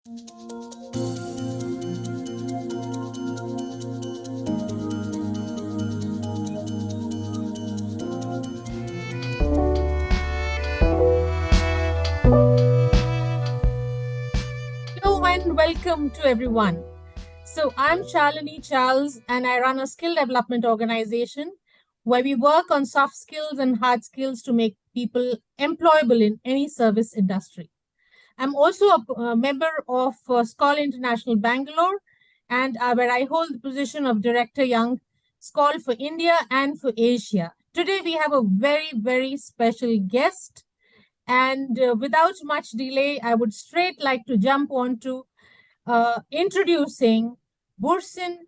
Hello and welcome to everyone. So I'm Shalini Charles and I run a skill development organization where we work on soft skills and hard skills to make people employable in any service industry. I'm also a member of Skål International Bangalore and where I hold the position of Director Young Skål for India and for Asia. Today we have a very, very special guest. And without much delay, I would straight like to jump on to introducing Burcin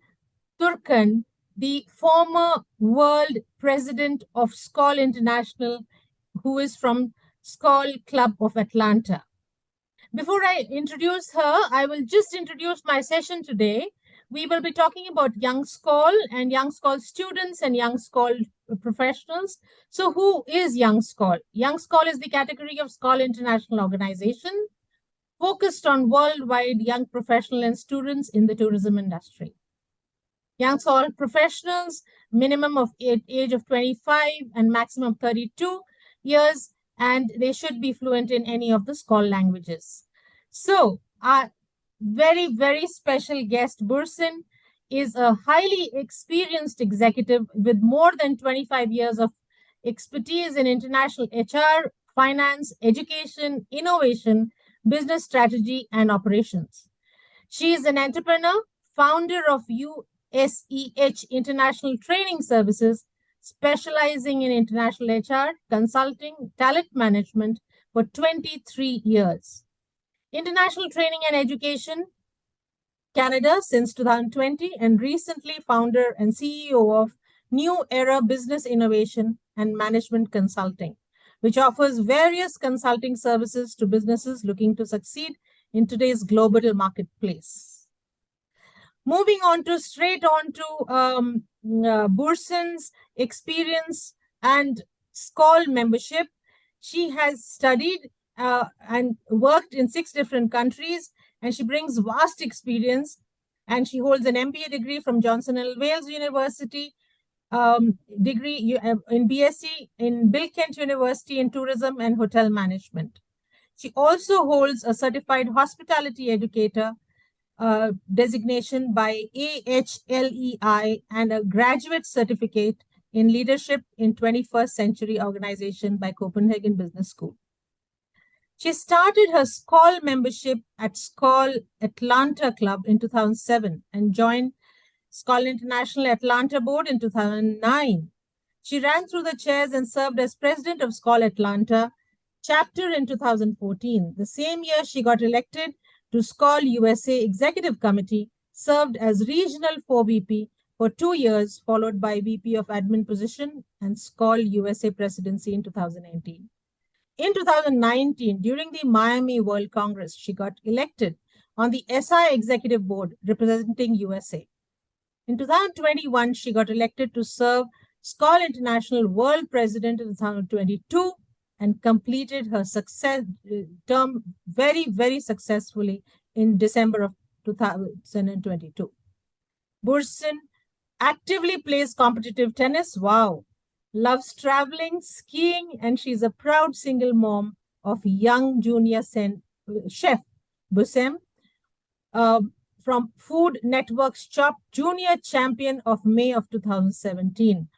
Turkkan, the former world president of Skål International, who is from Skål Club of Atlanta. Before I introduce her, I will just introduce my session today. We will be talking about Young Skål and Young Skål students and Young Skål professionals. So who is Young Skål? Young Skål is the category of Skål International organization focused on worldwide young professionals and students in the tourism industry. Young Skål professionals, minimum of age of 25 and maximum 32 years, and they should be fluent in any of the Skål languages. So our very, very special guest, Burcin, is a highly experienced executive with more than 25 years of expertise in international HR, finance, education, innovation, business strategy, and operations. She is an entrepreneur, founder of USEH International Training Services, specializing in international HR, consulting, talent management for 23 years. International Training and Education Canada since 2020, and recently founder and CEO of New Era Business Innovation and Management Consulting, which offers various consulting services to businesses looking to succeed in today's global marketplace. Moving on to Burcin's experience and Skål membership. She has studied and worked in 6 different countries, and she brings vast experience, and she holds an MBA degree from Johnson & Wales University, degree in BSc in Bill Kent University in Tourism and Hotel Management. She also holds a certified hospitality educator designation by AHLEI and a graduate certificate in leadership in 21st century organization by Copenhagen Business School. She started her Skål membership at Skål Atlanta Club in 2007 and joined Skål International Atlanta Board in 2009. She ran through the chairs and served as president of Skål Atlanta chapter in 2014. The same year, she got elected to Skål USA Executive Committee, served as regional 4VP for 2 years, followed by VP of Admin position and Skål USA presidency in 2018. In 2019, during the Miami World Congress, she got elected on the SI Executive Board representing USA. In 2021, she got elected to serve Skål International World President in 2022 and completed her term very, very successfully in December of 2022. Burcin actively plays competitive tennis. Wow. Loves traveling, skiing, and she's a proud single mom of young junior chef Busem from Food Network's Chop Junior Champion of May of 2017.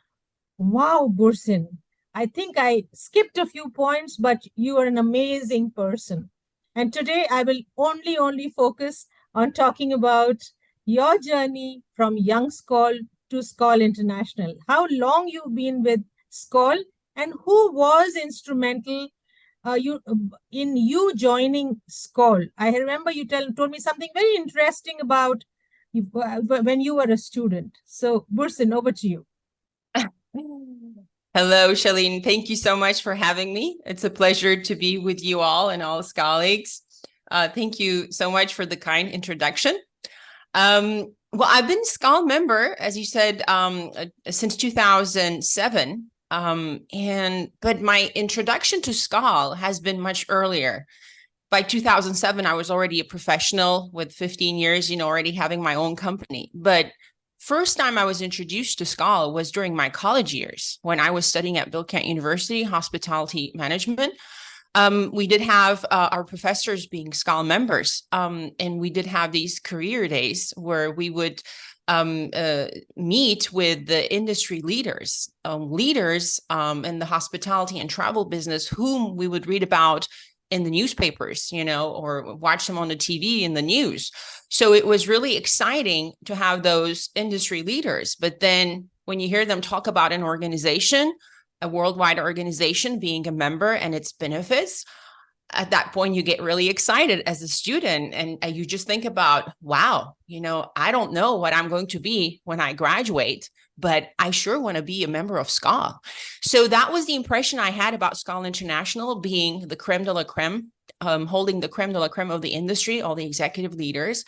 Wow, Burcin. I think I skipped a few points, but you are an amazing person. And today I will only focus on talking about your journey from Young Skål to Skål International. How long you've been with Skål and who was instrumental in you joining Skål? I remember you told me something very interesting about when you were a student. So Burcin, over to you. Hello, Shalini. Thank you so much for having me. It's a pleasure to be with you all and all colleagues. Thank you so much for the kind introduction. Well, I've been Skål member, as you said, since 2007. But my introduction to Skål has been much earlier. by 2007, I was already a professional with 15 years, already having my own company. But first time I was introduced to Skål was during my college years when I was studying at Bilkent University, hospitality management. We did have our professors being Skål members, and we did have these career days where we would meet with the industry leaders in the hospitality and travel business, whom we would read about in the newspapers, or watch them on the TV in the news. So it was really exciting to have those industry leaders. But then when you hear them talk about an organization, a worldwide organization, being a member and its benefits, at that point, you get really excited as a student, and you just think about, wow, I don't know what I'm going to be when I graduate, but I sure want to be a member of Skål. So that was the impression I had about Skål International, being the creme de la creme, holding the creme de la creme of the industry, all the executive leaders.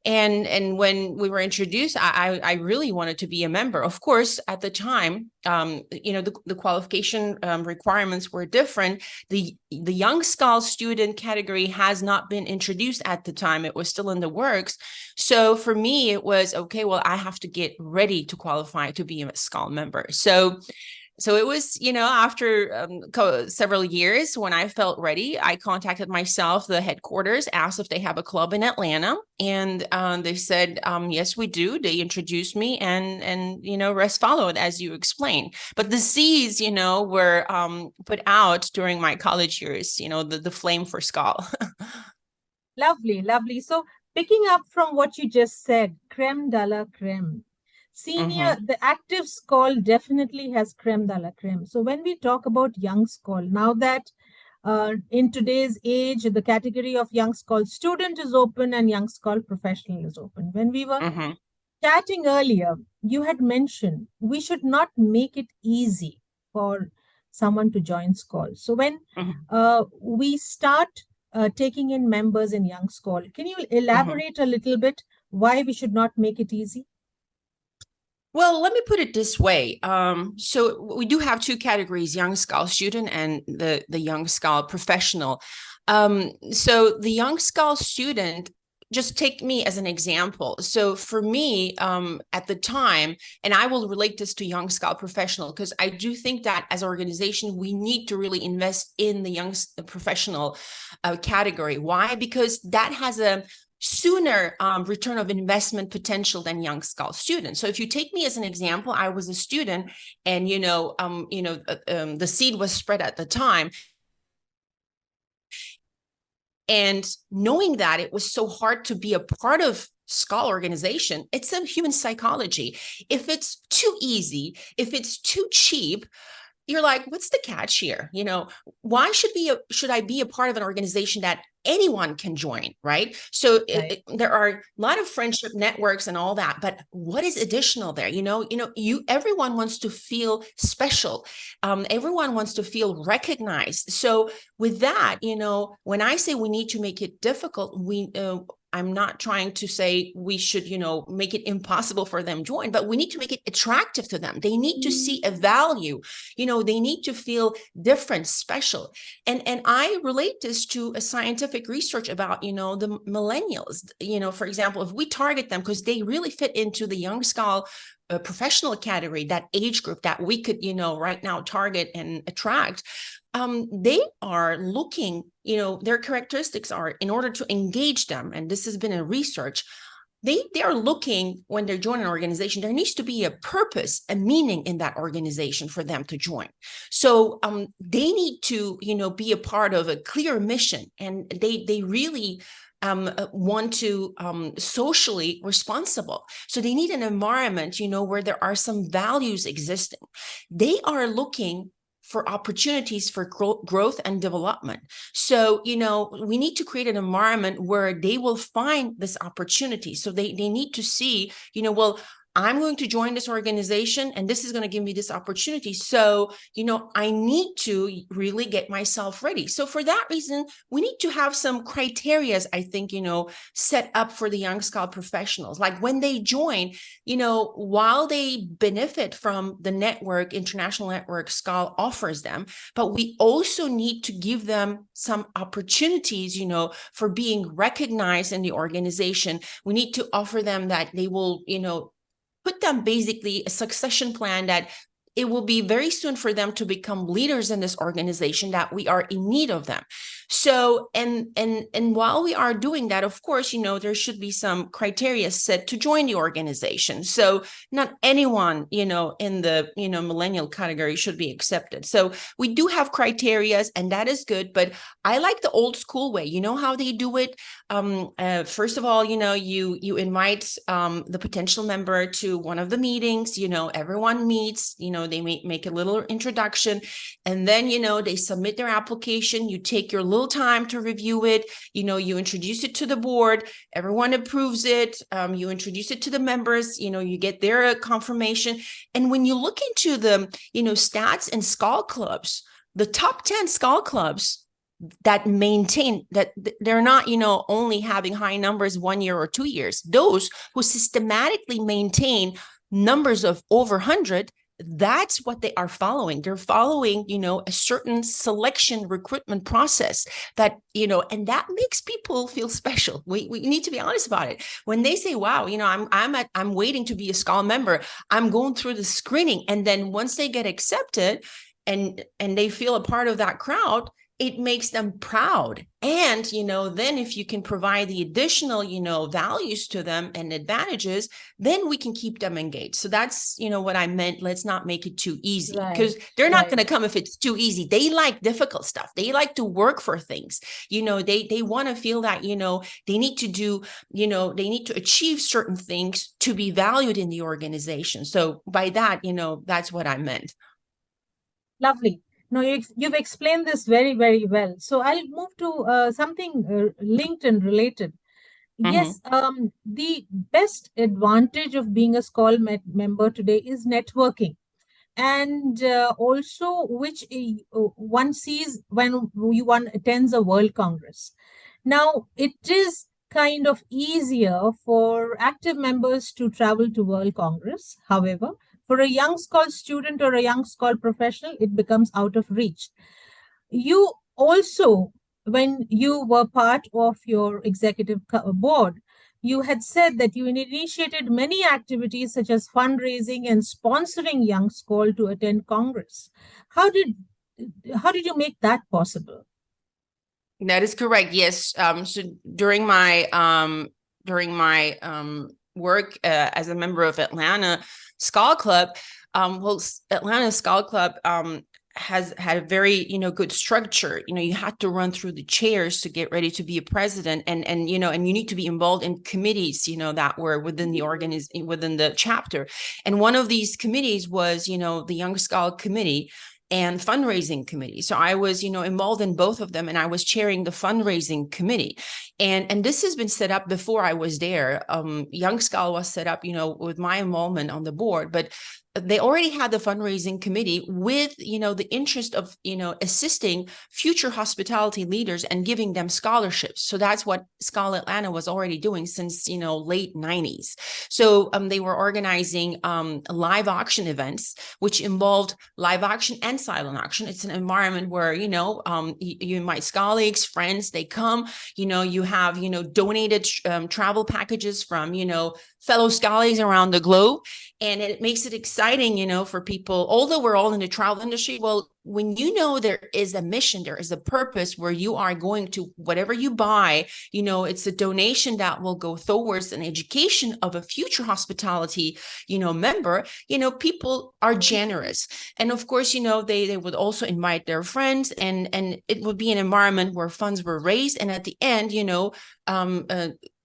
And when we were introduced, I really wanted to be a member. Of course, at the time, the qualification requirements were different. The Young Skål Student category has not been introduced at the time. It was still in the works. So for me, it was, okay, well, I have to get ready to qualify to be a Skål member. So it was, after several years, when I felt ready, I contacted myself, the headquarters, asked if they have a club in Atlanta. And they said, yes, we do. They introduced me, and rest followed, as you explained. But the seeds, were put out during my college years, the flame for Skål. Lovely, lovely. So picking up from what you just said, creme de la creme. Senior, the active Skål definitely has creme de la creme. So when we talk about Young Skål, now that in today's age, the category of Young Skål Student is open and Young Skål Professional is open. When we were chatting earlier, you had mentioned we should not make it easy for someone to join Skål. So when we start taking in members in Young Skål, can you elaborate a little bit why we should not make it easy? Well, let me put it this way. So we do have two categories, Young Skål Student and the Young Skål Professional. So the Young Skål Student, just take me as an example. So for me, at the time, and I will relate this to Young Skål Professional, because I do think that as an organization, we need to really invest in the professional category. Why? Because that has a sooner return of investment potential than Young Skål Student. So if you take me as an example, I was a student, and the seed was spread at the time. And knowing that it was so hard to be a part of Skål organization, it's a human psychology. If it's too easy, if it's too cheap, you're like, what's the catch here? Why should I be a part of an organization that anyone can join, right? So there are a lot of friendship networks and all that, but what is additional there? Everyone wants to feel special. Everyone wants to feel recognized. So with that, when I say we need to make it difficult, I'm not trying to say we should, make it impossible for them to join, but we need to make it attractive to them. They need to see a value, they need to feel different, special. And I relate this to a scientific research about, the millennials, for example, if we target them because they really fit into the Young Skål Professional category, that age group that we could, right now target and attract. They are looking, their characteristics are, in order to engage them, and this has been in research, they are looking, when they're joining an organization, there needs to be a purpose, a meaning in that organization for them to join. So they need to, be a part of a clear mission, and they really want to socially responsible. So they need an environment, where there are some values existing. They are looking for opportunities for growth and development. So, we need to create an environment where they will find this opportunity. So they need to see, well, I'm going to join this organization and this is going to give me this opportunity. So, I need to really get myself ready. So for that reason, we need to have some criteria, I think, set up for the Young Skål professionals. Like when they join, while they benefit from the network, international network Skål offers them, but we also need to give them some opportunities, for being recognized in the organization. We need to offer them that they will, put them basically a succession plan that it will be very soon for them to become leaders in this organization, that we are in need of them. So, and while we are doing that, of course, there should be some criteria set to join the organization. So not anyone, in the, millennial category should be accepted. So we do have criteria, and that is good, but I like the old school way. You know how they do it? First of all, you invite the potential member to one of the meetings, everyone meets, they make a little introduction, and then, they submit their application. You take your little time to review it. You introduce it to the board. Everyone approves it. You introduce it to the members. You get their confirmation. And when you look into the, stats and Skål clubs, the top 10 Skål clubs that maintain that they're not, only having high numbers 1 year or 2 years, those who systematically maintain numbers of over 100, that's what they are following. They're following, a certain selection recruitment process that, and that makes people feel special. We need to be honest about it. When they say, wow, I'm waiting to be a Skål member, I'm going through the screening. And then once they get accepted and they feel a part of that crowd, it makes them proud. And, then if you can provide the additional, values to them and advantages, then we can keep them engaged. So that's, what I meant. Let's not make it too easy, because they're not going to come if it's too easy. They like difficult stuff. They like to work for things. They want to feel that, they need to do, they need to achieve certain things to be valued in the organization. So by that, that's what I meant. Lovely. No, you've explained this very, very well. So I'll move to something linked and related. Yes, the best advantage of being a Skål member today is networking, and also which one sees when one attends a World Congress. Now, it is kind of easier for active members to travel to World Congress. However, for a Young Skål student or a Young Skål professional, it becomes out of reach. You also, when you were part of your executive board, you had said that you initiated many activities such as fundraising and sponsoring Young Skål to attend Congress. How did you make that possible? That is correct. Yes. So during my work as a member of Atlanta Skål Club, Atlanta Skål Club has had a very, good structure. You had to run through the chairs to get ready to be a president, and you need to be involved in committees, that were within the within the chapter. And one of these committees was, the Young Skål Committee and fundraising committee. So I was, involved in both of them, and I was chairing the fundraising committee. And this has been set up before I was there. Young Skål was set up, with my involvement on the board, but they already had the fundraising committee with, the interest of, assisting future hospitality leaders and giving them scholarships. So that's what Skål Atlanta was already doing since, late 90s. So they were organizing live auction events, which involved live auction and silent auction. It's an environment where, you invite colleagues, friends, they come, you have, donated travel packages from, fellow colleagues around the globe. And it makes it exciting, for people, although we're all in the travel industry. Well, when there is a mission, there is a purpose where you are going to, whatever you buy, it's a donation that will go towards an education of a future hospitality, member, people are generous. And of course, they would also invite their friends, and it would be an environment where funds were raised. And at the end,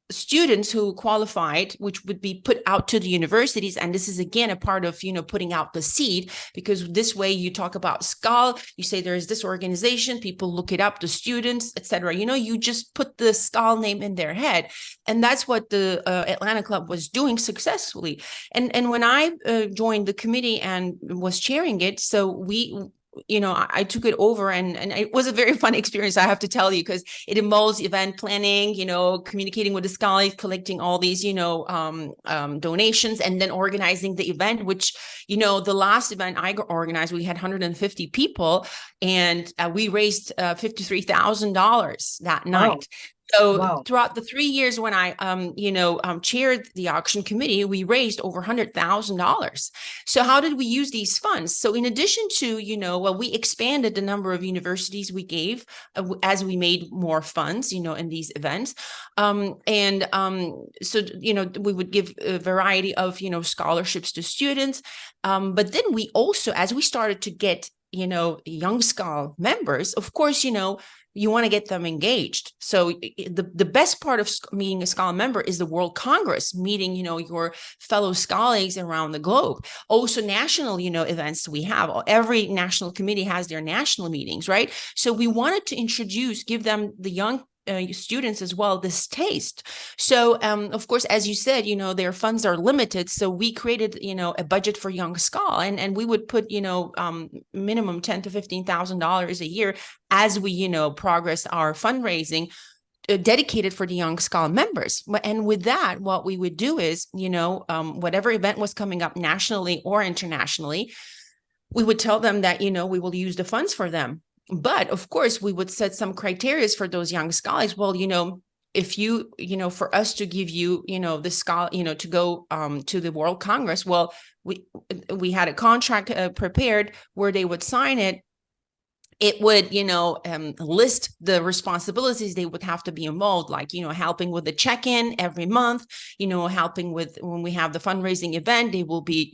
students who qualified, which would be put out to the universities. And this is again a part of, putting out the seed, because this way you talk about Skål, you say there is this organization, people look it up, the students, etc. You just put the Skål name in their head. And that's what the Atlanta Club was doing successfully. And when I joined the committee and was chairing it, so I took it over, and it was a very fun experience, I have to tell you, because it involves event planning, communicating with the scholars, collecting all these, donations, and then organizing the event, which, the last event I organized, we had 150 people, and we raised $53,000 that night. Wow. So Wow. throughout the 3 years when I, chaired the auction committee, we raised over $100,000. So how did we use these funds? So in addition to, we expanded the number of universities we gave as we made more funds, in these events. So, we would give a variety of, scholarships to students. But then we also, as we started to get, Young Skål members, of course, you want to get them engaged. So the best part of being a Skål member is the World Congress, meeting, your fellow colleagues around the globe. Also national, events we have. Every national committee has their national meetings, right? So we wanted to give them, the young students as well, this taste. So of course, as you said, their funds are limited, so we created a budget for Young Skål, and we would put minimum $10,000 to $15,000 a year as we progress our fundraising, dedicated for the Young Skål members. And with that, what we would do is whatever event was coming up nationally or internationally, we would tell them that we will use the funds for them. But of course, we would set some criteria for those young scholars. Well, if you, for us to give you, the scholar, to go to the World Congress, well, we had a contract prepared where they would sign it. It would, list the responsibilities they would have to be involved, like, helping with the check-in every month, helping with when we have the fundraising event, they will be,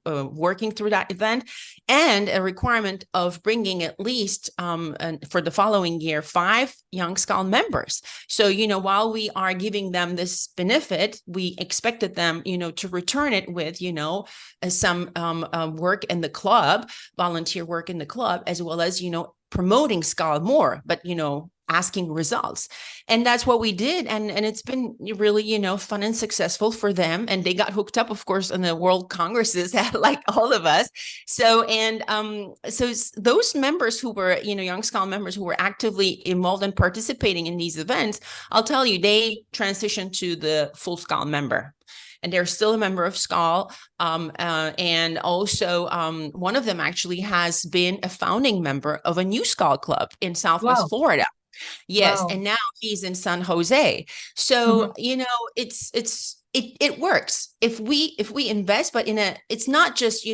working through that event, and a requirement of bringing at least for the following year 5 Young Skål members. So, while we are giving them this benefit, we expected them, to return it with, some work in the club, volunteer work in the club, as well as, promoting Skål more, but, asking results. And that's what we did. And it's been really, fun and successful for them. And they got hooked up, of course, on the World Congresses, like all of us. So, so those members who were, Young Skål members who were actively involved and participating in these events, I'll tell you, they transitioned to the full Skål member. And they're still a member of Skål. And also one of them actually has been a founding member of a new Skål club in Southwest Florida. Yes. Wow. And now he's in San Jose. So, it works if we invest, but it's not just,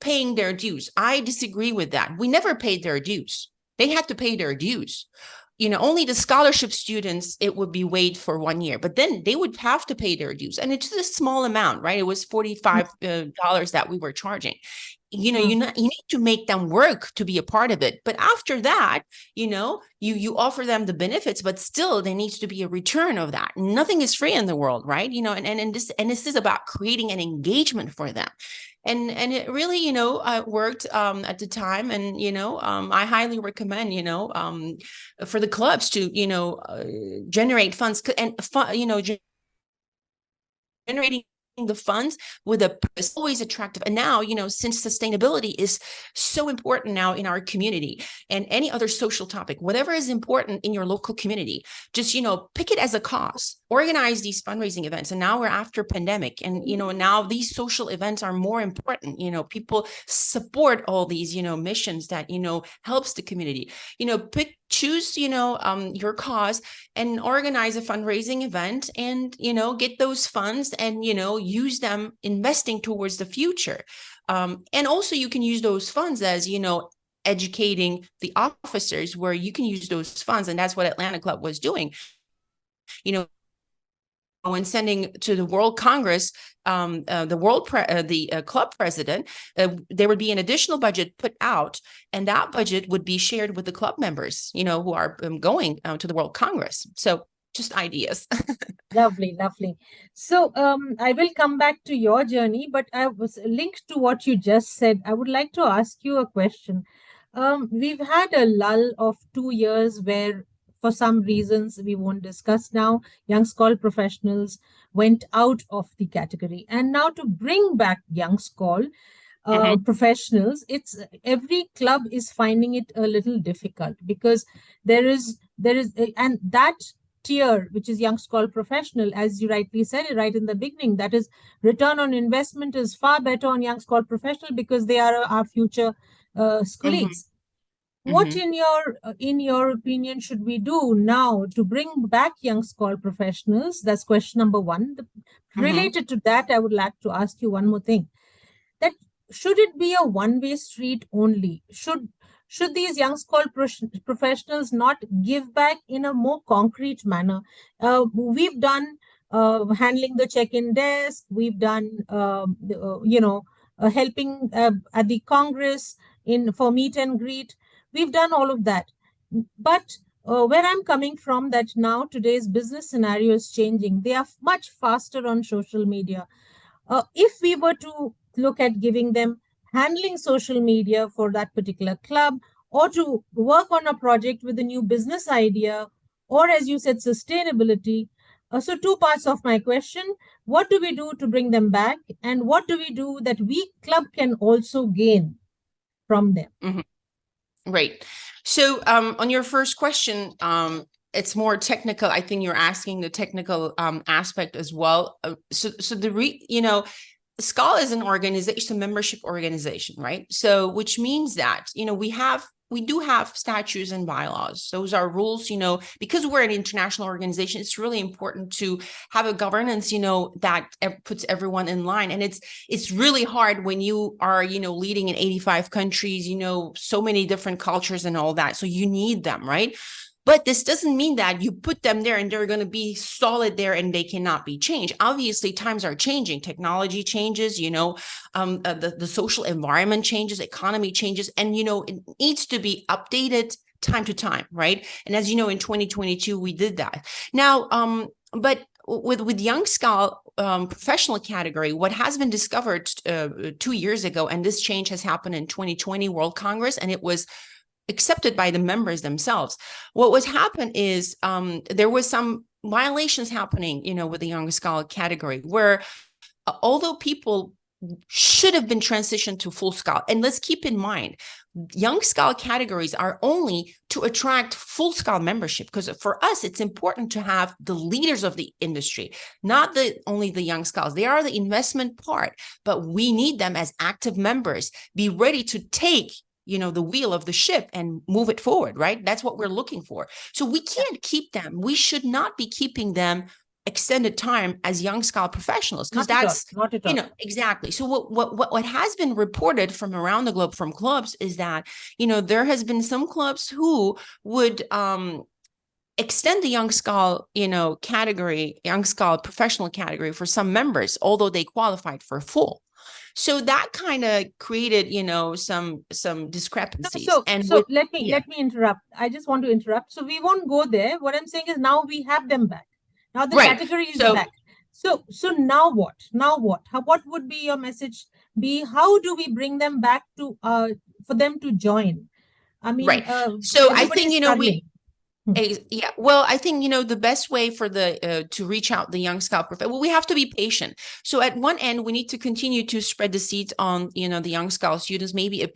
paying their dues. I disagree with that. We never paid their dues. They had to pay their dues. Only the scholarship students, it would be waived for 1 year, but then they would have to pay their dues. And it's a small amount, right? It was $45 that we were charging. You need to make them work to be a part of it. But after that, you offer them the benefits, but still there needs to be a return of that. Nothing is free in the world, right? And this is about creating an engagement for them. And it really, worked at the time. And, I highly recommend, for the clubs to, generate funds and, generating the funds with is always attractive. And now, since sustainability is so important now in our community, and any other social topic, whatever is important in your local community, just, pick it as a cause, organize these fundraising events. And now we're after pandemic, and, now these social events are more important. People support all these, missions that, helps the community, choose, your cause and organize a fundraising event, and, get those funds and, use them investing towards the future. And also you can use those funds as, educating the officers, where you can use those funds. And that's what Atlanta Club was doing. When sending to the World Congress, the club president, there would be an additional budget put out, and that budget would be shared with the club members, who are going to the World Congress. So just ideas. Lovely, lovely. So I will come back to your journey, but I was linked to what you just said. I would like to ask you a question. We've had a lull of 2 years where, for some reasons we won't discuss now, Young Skål professionals went out of the category. And now to bring back Young Skål professionals, it's every club is finding it a little difficult because and that tier, which is Young Skål Professional, as you rightly said it right in the beginning, that is return on investment is far better on Young Skål Professional because they are our future colleagues. What in your opinion should we do now to bring back Young Skål Professionals? That's question number one. Related to that, I would like to ask you one more thing. That should it be a one-way street only? Should these Young Skål professionals not give back in a more concrete manner? We've done handling the check-in desk. We've done, helping at the Congress for meet and greet. We've done all of that. But where I'm coming from, that now today's business scenario is changing. They are much faster on social media. If we were to look at giving them handling social media for that particular club, or to work on a project with a new business idea, or as you said, sustainability. So two parts of my question: what do we do to bring them back, and what do we do that we club can also gain from them? Right. So on your first question, it's more technical. I think you're asking the technical aspect as well. So Skål is an organization, a membership organization, right? So which means that, we do have statutes and bylaws. Those are rules, because we're an international organization, it's really important to have a governance, that puts everyone in line. And it's really hard when you are, leading in 85 countries, so many different cultures and all that. So you need them, right? But this doesn't mean that you put them there and they're going to be solid there and they cannot be changed. Obviously, times are changing. Technology changes, the social environment changes, economy changes, and, it needs to be updated time to time, right? And as you know, in 2022, we did that. Now, but with Young Skål professional category, what has been discovered 2 years ago, and this change has happened in 2020 World Congress, and it was accepted by the members themselves. What was happened is there was some violations happening, with the Young Skål category, where although people should have been transitioned to full Skål, and let's keep in mind, Young Skål categories are only to attract full Skål membership, because for us, it's important to have the leaders of the industry, not only the Young Skåls. They are the investment part, but we need them as active members, be ready to take the wheel of the ship and move it forward, right? That's what we're looking for. So we can't keep them. We should not be keeping them extended time as Young Skål professionals, because that's not at all. Exactly. So what has been reported from around the globe from clubs is that, there has been some clubs who would extend the Young Skål, category, Young Skål professional category for some members, although they qualified for full. So that kind of created, some discrepancies. Let me interrupt. I just want to interrupt. So we won't go there. What I'm saying is now we have them back. Now the category is back. So now what? What would be your message be? How do we bring them back to for them to join? I mean, right. So I think well, I think, the best way for to reach out the Young Skål professional, we have to be patient. So at one end, we need to continue to spread the seeds on, the Young Skål students, maybe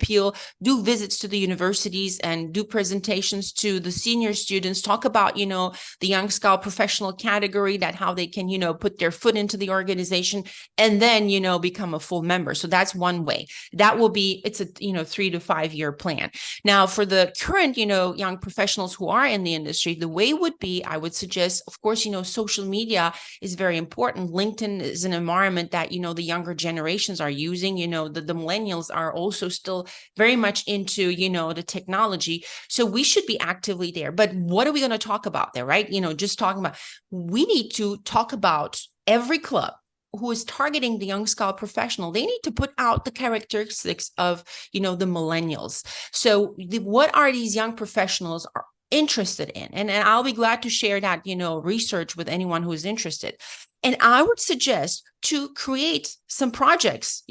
do visits to the universities and do presentations to the senior students, talk about, the Young Skål professional category, that how they can, put their foot into the organization and then, become a full member. So that's one way. That will be, it's a, 3 to 5 year plan. Now for the current, young professionals who are in the industry, the way would be, I would suggest, of course, social media is very important. LinkedIn is an environment that, the younger generations are using, the millennials are also still very much into, the technology. So we should be actively there. But what are we going to talk about there, right? Just talking about, we need to talk about every club who is targeting the Young Skål professional. They need to put out the characteristics of, the millennials. So what are these young professionals interested in. And I'll be glad to share that, research with anyone who is interested. And I would suggest to create some projects,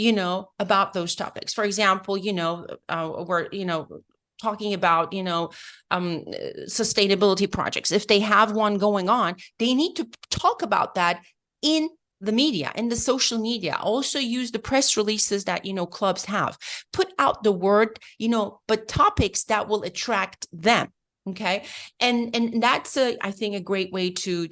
about those topics. For example, we're, talking about, sustainability projects. If they have one going on, they need to talk about that in the media, in the social media. Also use the press releases that, clubs have. Put out the word, but topics that will attract them. Okay. And that's I think a great way to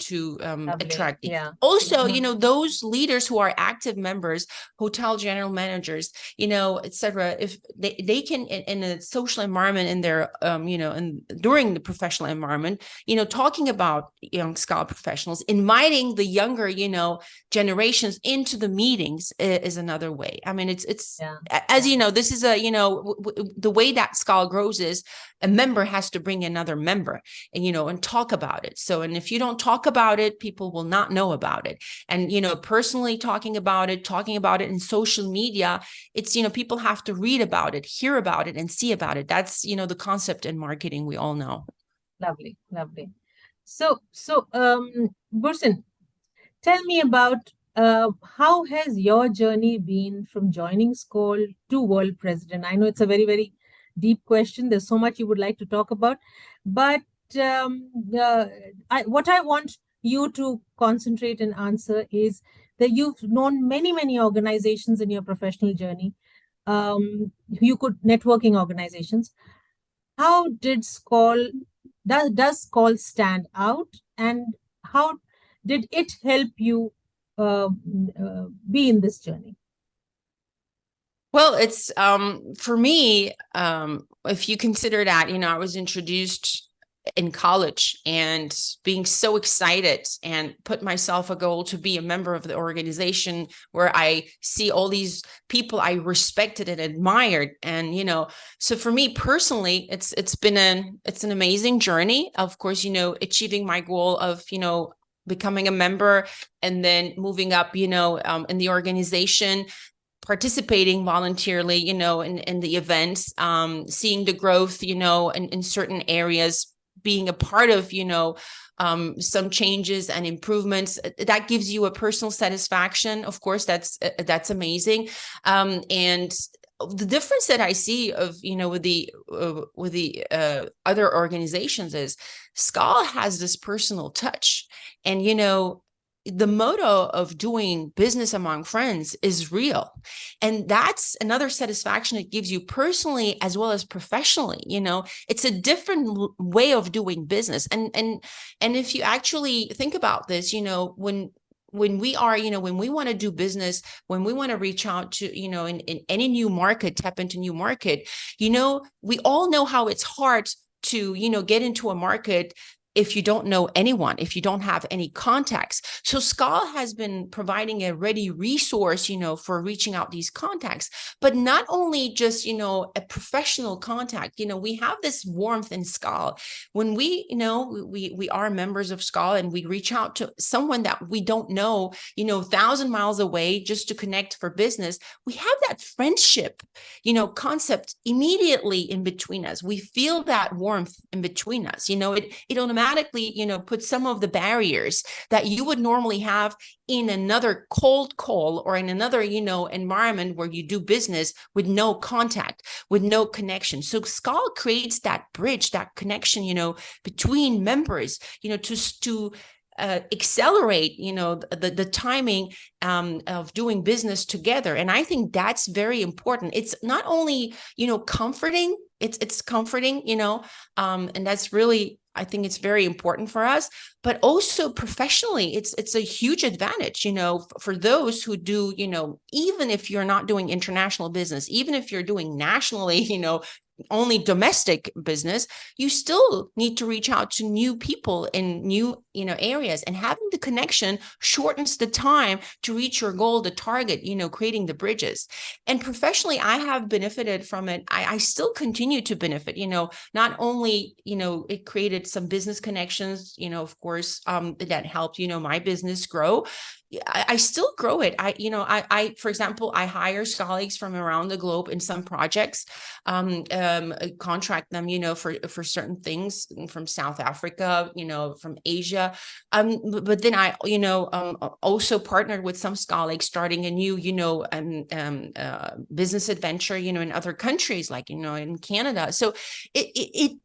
attract. Yeah. Also, those leaders who are active members, hotel general managers, etc. If they can in a social environment in their, and during the professional environment, talking about young scholar professionals, inviting the younger, generations into the meetings is another way. I mean, it's as this is the way that Skål grows is a member has to bring another member and, and talk about it. So, and if you don't talk about it, people will not know about it. And, personally talking about it in social media, it's, people have to read about it, hear about it, and see about it. That's, the concept in marketing we all know. Lovely, lovely. So, Burcin, tell me about how has your journey been from joining Skål to world president? I know it's a very, very deep question. There's so much you would like to talk about, but what I want you to concentrate and answer is that you've known many, many organizations in your professional journey. You could networking organizations. How did Skål, does Skål stand out, and how did it help you be in this journey? Well, it's for me, if you consider that, I was introduced in college and being so excited and put myself a goal to be a member of the organization where I see all these people I respected and admired. And, so for me personally, it's an amazing journey. Of course, achieving my goal of, becoming a member and then moving up, in the organization, participating voluntarily, in the events, seeing the growth, in certain areas, being a part of, some changes and improvements that gives you a personal satisfaction. Of course, that's amazing. And the difference that I see of, with the other organizations is Skål has this personal touch, and, the motto of doing business among friends is real. And that's another satisfaction it gives you personally as well as professionally. It's a different way of doing business. And if you actually think about this, when we are, when we want to do business, when we want to reach out to, in any new market, tap into new market, we all know how it's hard to, get into a market if you don't know anyone, if you don't have any contacts. So Skål has been providing a ready resource, for reaching out these contacts, but not only just, a professional contact. We have this warmth in Skål. When we, we are members of Skål and we reach out to someone that we don't know, 1,000 miles away just to connect for business, we have that friendship, concept immediately in between us. We feel that warmth in between us. It automatically, put some of the barriers that you would normally have in another cold call or in another, environment where you do business with no contact, with no connection. So Skål creates that bridge, that connection, between members, to accelerate, the timing of doing business together. And I think that's very important. It's not only, comforting, it's comforting, and that's really, I think it's very important for us, but also professionally, it's a huge advantage, for those who do, even if you're not doing international business, even if you're doing nationally, only domestic business, you still need to reach out to new people in new, areas, and having the connection shortens the time to reach your goal, the target, creating the bridges. And professionally, I have benefited from it. I still continue to benefit, not only, it created some business connections, of course, that helped, my business grow. I still grow it. I, for example, I hire colleagues from around the globe in some projects. contract them, for certain things from South Africa, from Asia. But then I, also partnered with some colleagues starting a new, business adventure, in other countries, like, in Canada. So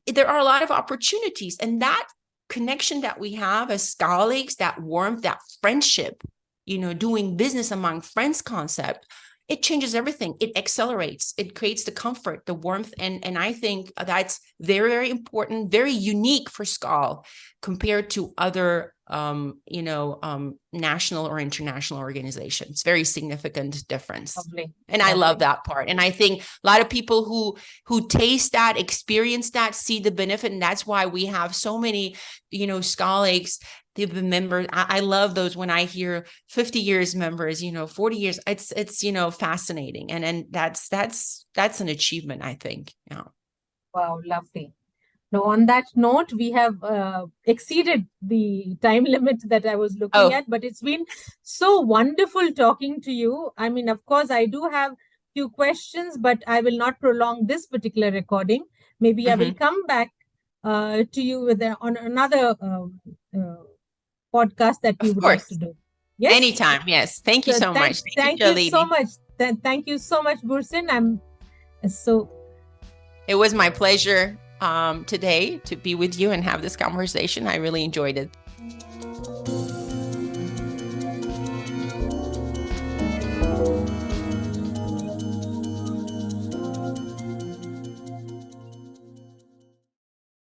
there are a lot of opportunities, and that connection that we have as colleagues, that warmth, that friendship, doing business among friends concept, it changes everything. It accelerates, it creates the comfort, the warmth. And I think that's very, very important, very unique for Skål compared to other, national or international organizations. Very significant difference. Lovely. And I love that part. And I think a lot of people who taste that, experience that, see the benefit. And that's why we have so many, colleagues. They've been members. I love those when I hear 50 years members, 40 years. It's fascinating. And that's an achievement, I think. Yeah. Wow, lovely. Now, on that note, we have exceeded the time limit that I was looking at, but it's been so wonderful talking to you. I mean, of course, I do have few questions, but I will not prolong this particular recording. Maybe I will come back to you on another podcast that we would like to do. Yes? Anytime. Yes. Thank you so much. Thank you so much. Thank you so much, Burcin. It was my pleasure today to be with you and have this conversation. I really enjoyed it.